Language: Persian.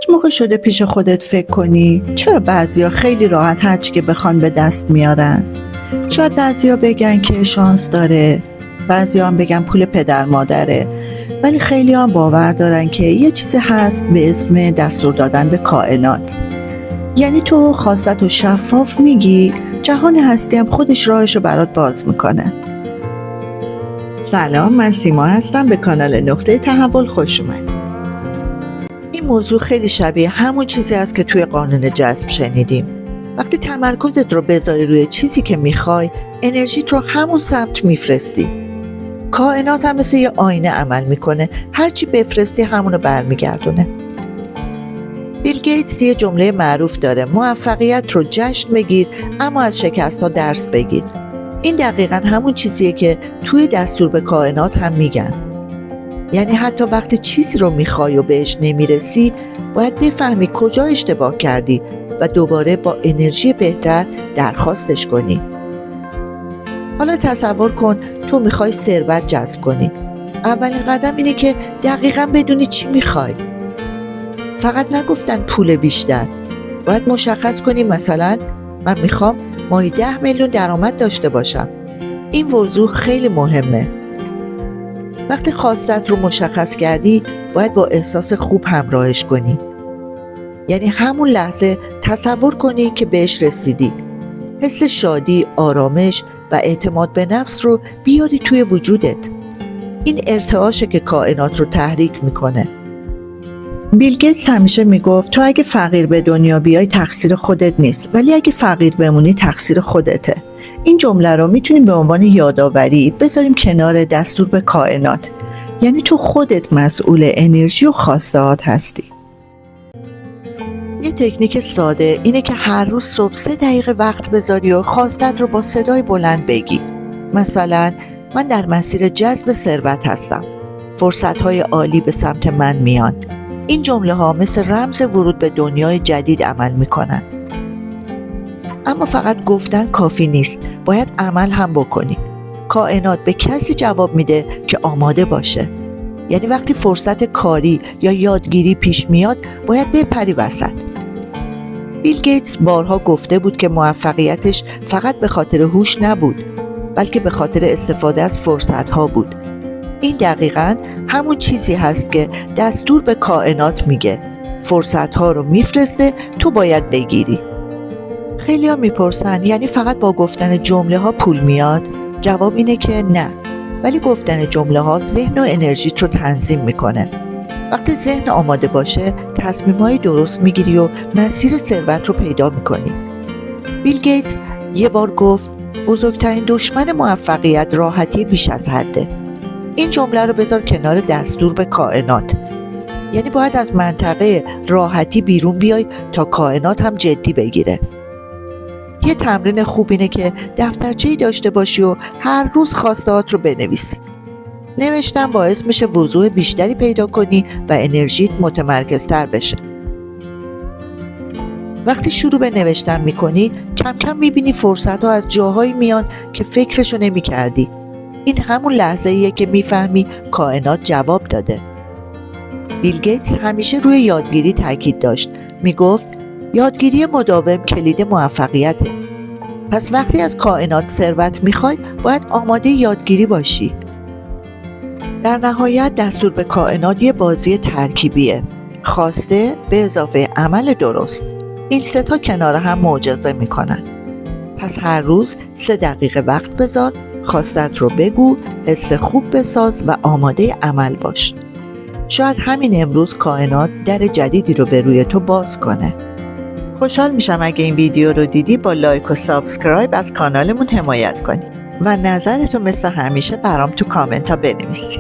موقع شده پیش خودت فکر کنی چرا بعضیا خیلی راحت هرچی که بخوان به دست میارن؟ شاید بعضیا بگن که شانس داره، بعضیا هم بگن پول پدر مادره، ولی خیلی هم باور دارن که یه چیزی هست به اسم دستور دادن به کائنات. یعنی تو خواستت و شفاف میگی، جهان هستی هم خودش راهشو برات باز میکنه. سلام، من سیما هستم، به کانال نقطه تحول خوش اومدید. این موضوع خیلی شبیه همون چیزی است که توی قانون جذب شنیدیم. وقتی تمرکزت رو بذاری روی چیزی که میخوای، انرژیت رو همون سمت میفرستی. کائنات هم مثل یه آینه عمل میکنه، هرچی بفرستی همونو برمیگردونه. بیل گیتس یه جمله معروف داره: موفقیت رو جشن بگیر اما از شکست‌ها درس بگیر. این دقیقاً همون چیزیه که توی دستور به کائنات هم میگن. یعنی حتی وقتی چیزی رو میخوای و بهش نمیرسی، باید بفهمی کجا اشتباه کردی و دوباره با انرژی بهتر درخواستش کنی. حالا تصور کن تو میخوای ثروت جذب کنی. اولین قدم اینه که دقیقاً بدونی چی میخوای. فقط نگفتن پول بیشتر. باید مشخص کنی مثلا من میخوام ماهی 10 میلیون درآمد داشته باشم. این موضوع خیلی مهمه. وقتی خواستت رو مشخص کردی، باید با احساس خوب همراهش کنی. یعنی همون لحظه تصور کنی که بهش رسیدی. حس شادی، آرامش و اعتماد به نفس رو بیاری توی وجودت. این ارتعاشه که کائنات رو تحریک میکنه. بیل گیتس همیشه میگفت تو اگه فقیر به دنیا بیای تقصیر خودت نیست، ولی اگه فقیر بمونی تقصیر خودته. این جمله رو میتونیم به عنوان یادآوری بذاریم کنار دستور به کائنات. یعنی تو خودت مسئول انرژی و خواسته‌هات هستی. یه تکنیک ساده اینه که هر روز صبح 3 دقیقه وقت بذاری و خواستت رو با صدای بلند بگی. مثلا من در مسیر جذب ثروت هستم. فرصت‌های عالی به سمت من میان. این جمله ها مثل رمز ورود به دنیای جدید عمل میکنن. اما فقط گفتن کافی نیست، باید عمل هم بکنی. کائنات به کسی جواب میده که آماده باشه. یعنی وقتی فرصت کاری یا یادگیری پیش میاد، باید بپری وسط. بیل گیتس بارها گفته بود که موفقیتش فقط به خاطر هوش نبود، بلکه به خاطر استفاده از فرصت‌ها بود. این دقیقاً همون چیزی هست که دستور به کائنات میگه. فرصت‌ها رو میفرسته، تو باید بگیری. خیلی ها میپرسن یعنی فقط با گفتن جمله ها پول میاد؟ جواب اینه که نه، ولی گفتن جمله ها ذهن و انرژیت رو تنظیم میکنه. وقتی ذهن آماده باشه، تصمیم‌های درست میگیری و مسیر ثروت رو پیدا میکنی. بیل گیتس یه بار گفت بزرگترین دشمن موفقیت راحتی بیش از حده. این جمله رو بذار کنار دستور به کائنات. یعنی باید از منطقه راحتی بیرون بیای تا کائنات هم جدی بگیره. یه تمرین خوب اینه که دفترچه‌ای داشته باشی و هر روز خواسته‌هات رو بنویسی. نوشتن باعث میشه وضوح بیشتری پیدا کنی و انرژیت متمرکزتر بشه. وقتی شروع به نوشتن میکنی، کم کم میبینی فرصت‌ها از جاهایی میان که فکرشو نمی‌کردی. این همون لحظه‌ایه که میفهمی کائنات جواب داده. بیل گیتس همیشه روی یادگیری تاکید داشت. میگفت یادگیری مداوم کلید موفقیته. پس وقتی از کائنات ثروت میخوای، باید آماده یادگیری باشی. در نهایت دستور به کائنات یه بازی ترکیبیه. خواسته به اضافه عمل درست. این 3 تا کنار هم معجزه میکنن. پس هر روز 3 دقیقه وقت بذار، خواستت رو بگو، حس خوب بساز و آماده عمل باش. شاید همین امروز کائنات در جدیدی رو به روی تو باز کنه. خوشحال میشم اگه این ویدیو رو دیدی با لایک و سابسکرایب از کانالمون حمایت کنی و نظرتو مثل همیشه برام تو کامنت ها بنویسی.